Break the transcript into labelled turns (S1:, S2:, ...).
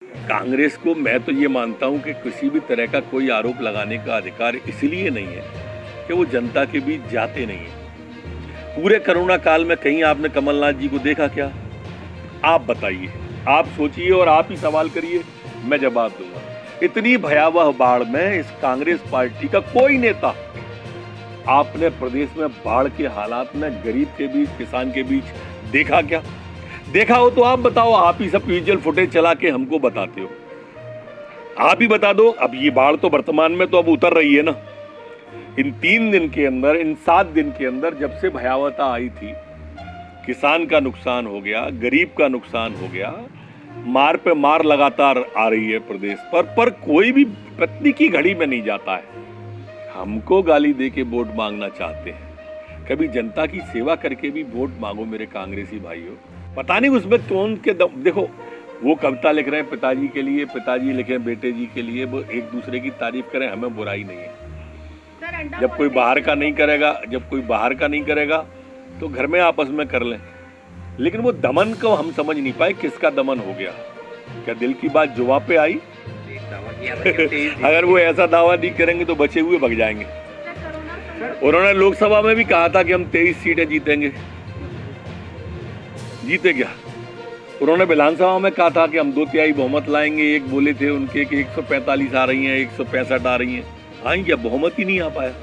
S1: कांग्रेस को मैं तो ये मानता हूं कि किसी भी तरह का कोई आरोप लगाने का अधिकार इसलिए नहीं है कि वो जनता के बीच जाते नहीं है। पूरे कोरोना काल में कहीं आपने कमलनाथ जी को देखा क्या? आप बताइए, आप सोचिए और आप ही सवाल करिए, मैं जवाब दूंगा। इतनी भयावह बाढ़ में इस कांग्रेस पार्टी का कोई नेता आपने प्रदेश में बाढ़ के हालात में गरीब के बीच, किसान के बीच देखा क्या? देखा हो तो आप बताओ, आप ही सब विजुअल फुटेज चला के हमको बताते हो। आप ही बता दो। अब ये बाढ़ तो वर्तमान में तो अब उतर रही है ना। इन 3 दिन के अंदर, इन 7 दिन के अंदर जब से भयावहता आई थी, किसान का नुकसान हो गया, गरीब का नुकसान हो गया, मार पे मार लगातार आ रही है प्रदेश पर कोई भी पत्नी की घड़ी में नहीं जाता है। हमको गाली दे के वोट मांगना चाहते हैं, कभी जनता की सेवा करके भी वोट मांगो मेरे कांग्रेसी भाइयों। पता नहीं उसमें कौन के देखो, वो कविता लिख रहे हैं पिताजी के लिए, पिताजी लिखे बेटे जी के लिए, वो एक दूसरे की तारीफ करें, हमें बुराई नहीं है। जब कोई बाहर का नहीं करेगा तो घर में आपस में कर लें। लेकिन वो दमन को हम समझ नहीं पाए, किसका दमन हो गया? क्या दिल की बात जुबान पे आई? अगर वो ऐसा दावा नहीं करेंगे तो बचे हुए भग जाएंगे। उन्होंने लोकसभा में भी कहा था कि हम 23 सीटें जीतेंगे। जीते क्या? उन्होंने विधानसभा में कहा था कि हम 2/3 बहुमत लाएंगे। एक बोले थे उनके कि 145 आ रही हैं, 165 आ रही हैं। आई क्या? बहुमत ही नहीं आ पाया।